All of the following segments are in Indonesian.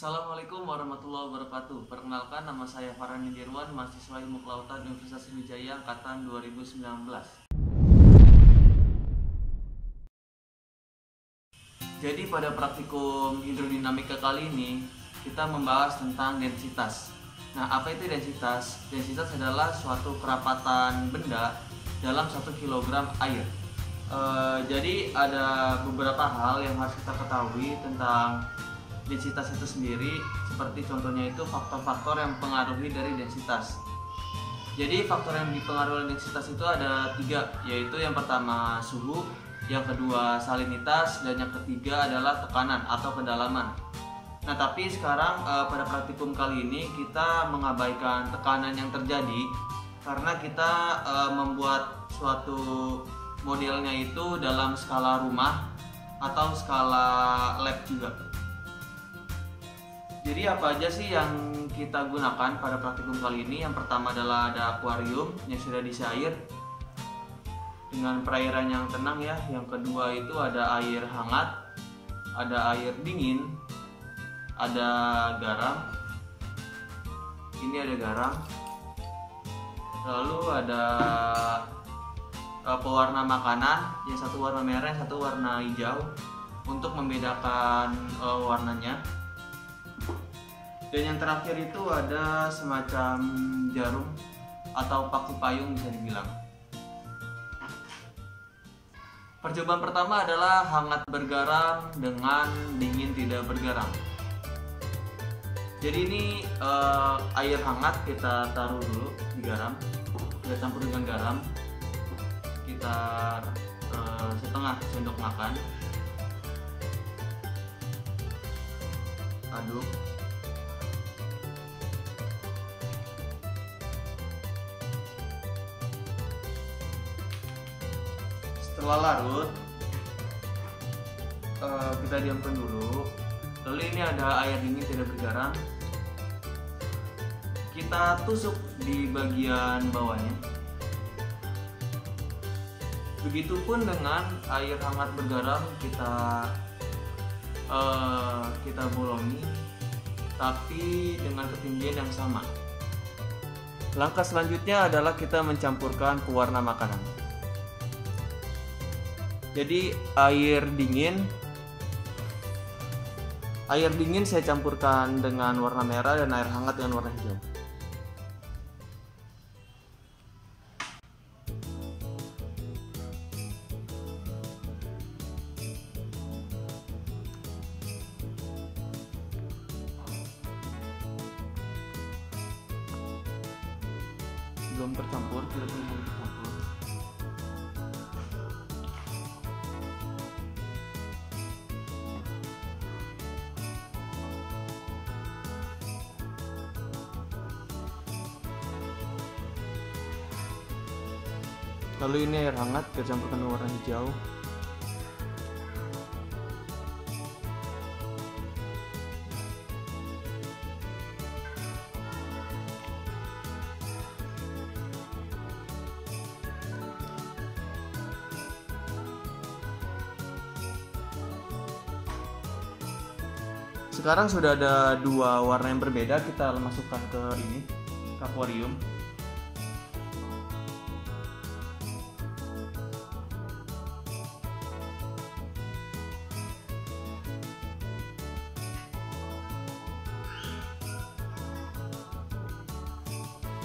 Assalamualaikum warahmatullahi wabarakatuh. Perkenalkan, nama saya Farhan Indirwan, mahasiswa Ilmu Kelautan Universitas Sriwijaya angkatan 2019. Jadi pada praktikum hidrodinamika kali ini kita membahas tentang densitas. Nah, apa itu densitas? Densitas adalah suatu kerapatan benda dalam 1 kg air. Jadi ada beberapa hal yang harus kita ketahui tentang densitas itu sendiri, seperti contohnya itu faktor-faktor yang mempengaruhi dari densitas. Jadi faktor yang dipengaruhi oleh densitas itu ada 3, yaitu yang pertama suhu, yang kedua salinitas, dan yang ketiga adalah tekanan atau kedalaman. Nah, tapi sekarang pada praktikum kali ini kita mengabaikan tekanan yang terjadi karena kita membuat suatu modelnya itu dalam skala rumah atau skala lab juga. Jadi apa aja sih yang kita gunakan pada praktikum kali ini? Yang pertama adalah ada akuarium yang sudah diisi air dengan perairan yang tenang ya. Yang kedua itu ada air hangat, ada air dingin, ada garam. Ini ada garam. Lalu ada pewarna makanan, yang satu warna merah, yang satu warna hijau untuk membedakan warnanya. Dan yang terakhir itu ada semacam jarum atau paku payung bisa dibilang. Percobaan pertama adalah hangat bergaram dengan dingin tidak bergaram. Jadi ini air hangat kita taruh dulu di garam, kita campur dengan garam, kita setengah sendok makan, aduk. Setelah larut, kita diamkan dulu. Lalu ini ada air dingin tidak bergaram. Kita tusuk di bagian bawahnya. Begitupun dengan air hangat bergaram, kita bolongi, tapi dengan ketinggian yang sama. Langkah selanjutnya adalah kita mencampurkan pewarna makanan. Jadi air dingin saya campurkan dengan warna merah dan air hangat dengan warna hijau. Belum tercampur, kita tunggu tercampur. Lalu ini air hangat kita campurkan dengan warna hijau. Sekarang sudah ada 2 warna yang berbeda, kita masukkan ke akuarium.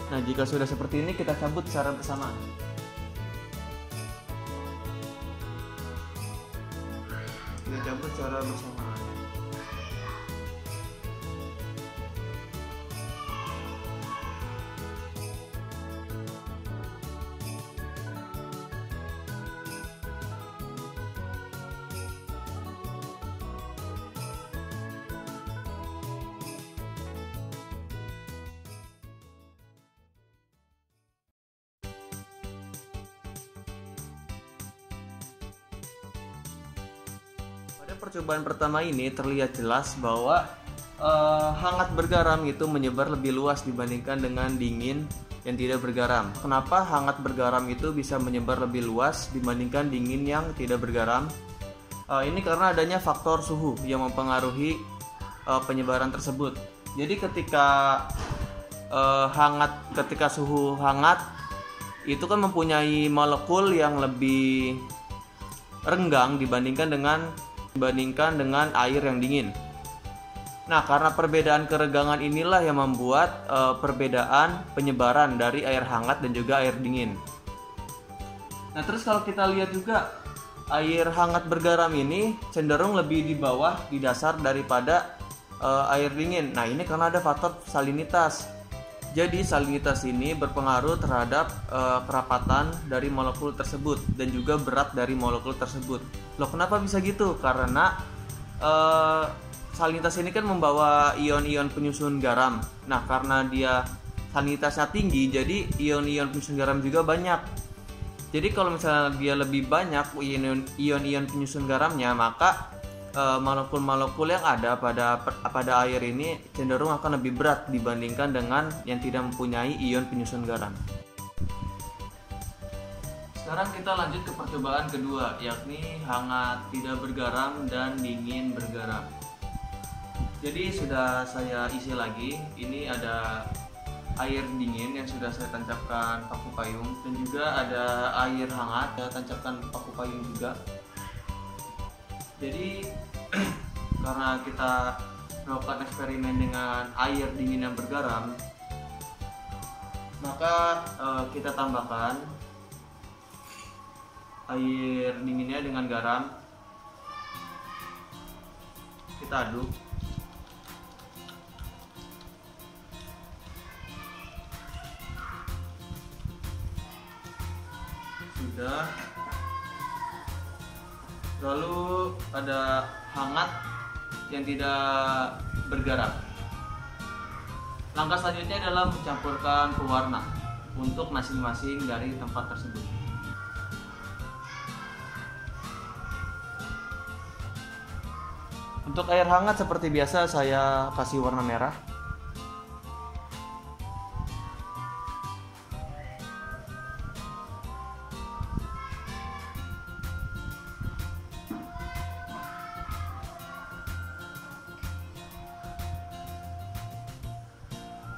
Nah, jika sudah seperti ini kita cabut secara bersamaan. Kita cabut secara bersamaan. Pada percobaan pertama ini terlihat jelas bahwa hangat bergaram itu menyebar lebih luas dibandingkan dengan dingin yang tidak bergaram. Kenapa hangat bergaram itu bisa menyebar lebih luas dibandingkan dingin yang tidak bergaram? Ini karena adanya faktor suhu yang mempengaruhi penyebaran tersebut. Jadi ketika suhu hangat itu kan mempunyai molekul yang lebih renggang dibandingkan dengan air yang dingin. Nah, karena perbedaan keregangan inilah yang membuat perbedaan penyebaran dari air hangat dan juga air dingin. Nah, terus kalau kita lihat juga air hangat bergaram ini cenderung lebih di bawah di dasar daripada air dingin. Nah, ini karena ada faktor salinitas. Jadi salinitas ini berpengaruh terhadap kerapatan dari molekul tersebut dan juga berat dari molekul tersebut. Loh, kenapa bisa gitu? Karena salinitas ini kan membawa ion-ion penyusun garam. Nah, karena dia salinitasnya tinggi, jadi ion-ion penyusun garam juga banyak. Jadi kalau misalnya dia lebih banyak ion-ion penyusun garamnya, maka molekul-molekul yang ada pada air ini cenderung akan lebih berat dibandingkan dengan yang tidak mempunyai ion penyusun garam. Sekarang kita lanjut ke percobaan kedua, yakni hangat tidak bergaram dan dingin bergaram. Jadi sudah saya isi lagi. Ini ada air dingin yang sudah saya tancapkan paku payung, dan juga ada air hangat saya tancapkan paku payung juga. Jadi karena kita melakukan eksperimen dengan air dingin yang bergaram, maka kita tambahkan air dinginnya dengan garam, kita aduk. Sudah. Lalu ada hangat yang tidak bergaram. Langkah selanjutnya adalah mencampurkan pewarna untuk masing-masing dari tempat tersebut. Untuk air hangat seperti biasa saya kasih warna merah.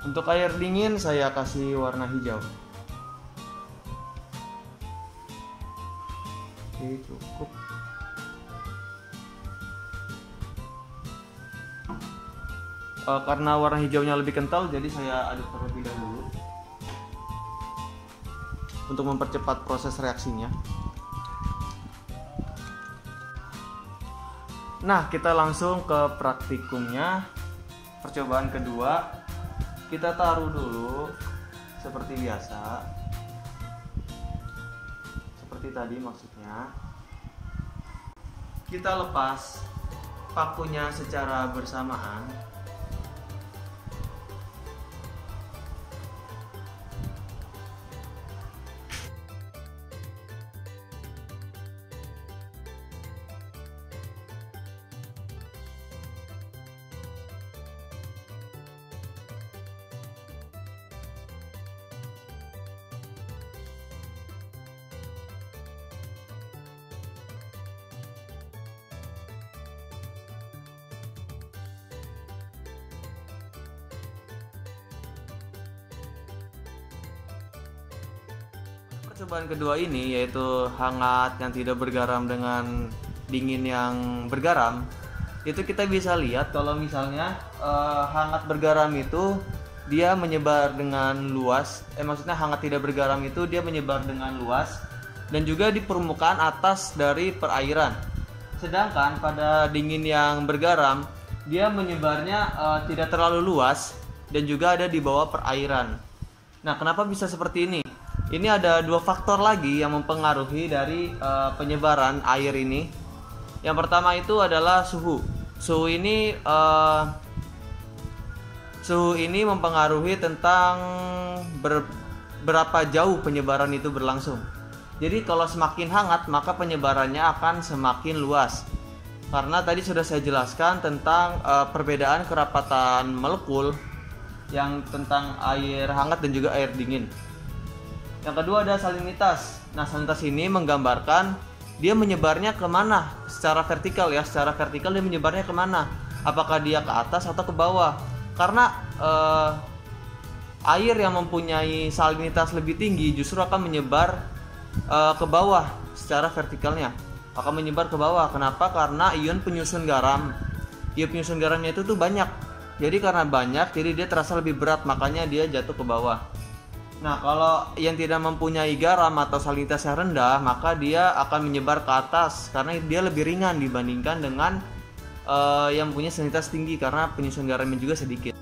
Untuk air dingin saya kasih warna hijau. Oke, cukup. Karena warna hijaunya lebih kental, jadi saya aduk terlebih dahulu untuk mempercepat proses reaksinya. Nah, kita langsung ke praktikumnya. Percobaan kedua, kita taruh dulu seperti biasa, seperti tadi maksudnya. Kita lepas pakunya secara bersamaan. Percobaan kedua ini yaitu hangat yang tidak bergaram dengan dingin yang bergaram. Itu kita bisa lihat kalau misalnya hangat bergaram itu dia menyebar dengan luas. Maksudnya hangat tidak bergaram itu dia menyebar dengan luas dan juga di permukaan atas dari perairan. Sedangkan pada dingin yang bergaram dia menyebarnya tidak terlalu luas dan juga ada di bawah perairan. Nah, kenapa bisa seperti ini? Ini ada dua faktor lagi yang mempengaruhi dari penyebaran air ini. Yang pertama itu adalah suhu. Suhu ini mempengaruhi tentang berapa jauh penyebaran itu berlangsung. Jadi kalau semakin hangat maka penyebarannya akan semakin luas. Karena tadi sudah saya jelaskan tentang perbedaan kerapatan molekul yang tentang air hangat dan juga air dingin. Yang kedua ada salinitas. Nah, salinitas ini menggambarkan dia menyebarnya kemana secara vertikal ya. Secara vertikal dia menyebarnya kemana. apakah dia ke atas atau ke bawah. Karena air yang mempunyai salinitas lebih tinggi justru akan menyebar ke bawah secara vertikalnya, akan menyebar ke bawah. Kenapa? Karena ion penyusun garam. Ion penyusun garamnya itu tuh banyak. Jadi karena banyak, jadi dia terasa lebih berat, makanya dia jatuh ke bawah. Nah, kalau yang tidak mempunyai garam atau salinitas yang rendah, maka dia akan menyebar ke atas karena dia lebih ringan dibandingkan dengan yang punya salinitas tinggi karena penyusun garamnya juga sedikit.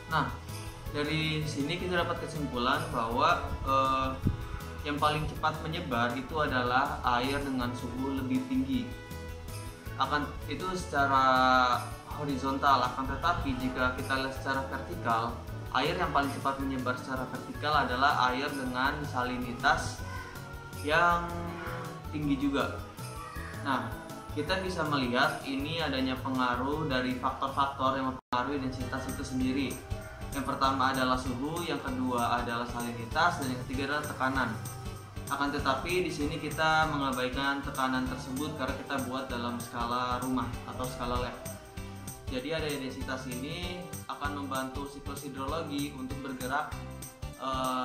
Nah, dari sini kita dapat kesimpulan bahwa yang paling cepat menyebar itu adalah air dengan suhu lebih tinggi. Itu secara horizontal, akan tetapi jika kita lihat secara vertikal, air yang paling cepat menyebar secara vertikal adalah air dengan salinitas yang tinggi juga. Nah, kita bisa melihat ini adanya pengaruh dari faktor-faktor yang mempengaruhi densitas itu sendiri. Yang pertama adalah suhu, yang kedua adalah salinitas, dan yang ketiga adalah tekanan. Akan tetapi di sini kita mengabaikan tekanan tersebut karena kita buat dalam skala rumah atau skala lab. Jadi ada densitas ini akan membantu siklus hidrologi untuk bergerak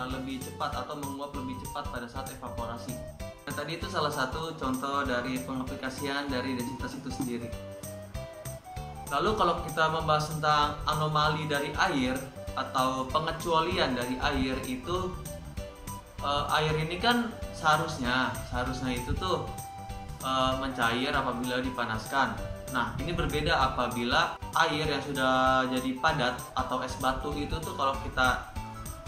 lebih cepat atau menguap lebih cepat pada saat evaporasi. Nah, tadi itu salah satu contoh dari pengaplikasian dari densitas itu sendiri. Lalu kalau kita membahas tentang anomali dari air atau pengecualian dari air, itu air ini kan seharusnya itu tuh mencair apabila dipanaskan. Nah, ini berbeda apabila air yang sudah jadi padat atau es batu itu tuh kalau kita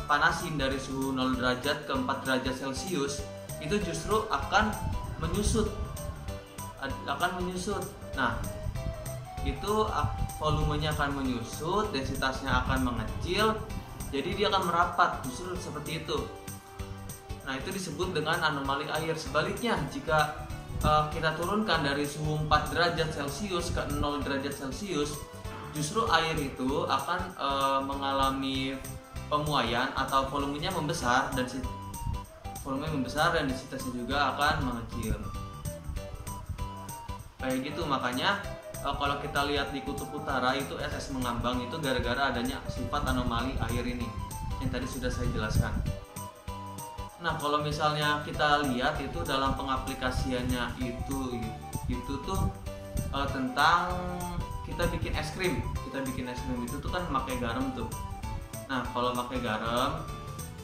panasin dari suhu 0 derajat ke 4 derajat Celcius, itu justru akan menyusut. Nah, itu volumenya akan menyusut, densitasnya akan mengecil, jadi dia akan merapat, justru seperti itu. Nah, itu disebut dengan anomali air. Sebaliknya, jika kita turunkan dari suhu 4 derajat Celcius ke 0 derajat Celcius, justru air itu akan mengalami penguaian atau volumenya membesar dan densitasnya juga akan mengecil. Kayak gitu, makanya kalau kita lihat di kutub utara itu es mengambang, itu gara-gara adanya sifat anomali air ini yang tadi sudah saya jelaskan. Nah, kalau misalnya kita lihat itu dalam pengaplikasiannya itu tuh tentang kita bikin es krim itu tuh kan pakai garam tuh. Nah, kalau pakai garam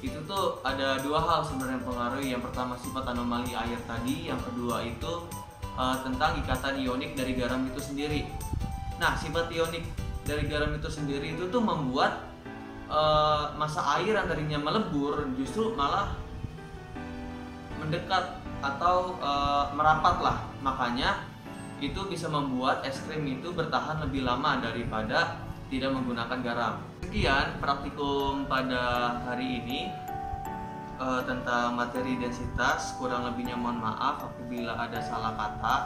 itu tuh ada dua hal sebenarnya yang mempengaruhi. Yang pertama sifat anomali air tadi, yang kedua itu tentang ikatan ionik dari garam itu sendiri. Nah, sifat ionik dari garam itu sendiri itu tuh membuat masa air yang tadinya melebur justru malah mendekat atau merapat lah. Makanya itu bisa membuat es krim itu bertahan lebih lama daripada tidak menggunakan garam. Sekian praktikum pada hari ini tentang materi densitas. Kurang lebihnya mohon maaf apabila ada salah kata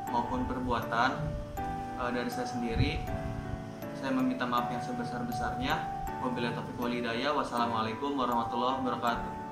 maupun perbuatan dari saya sendiri. Saya meminta maaf yang sebesar-besarnya. Wabillahi taufiq wal hidayah. Wassalamualaikum warahmatullahi wabarakatuh.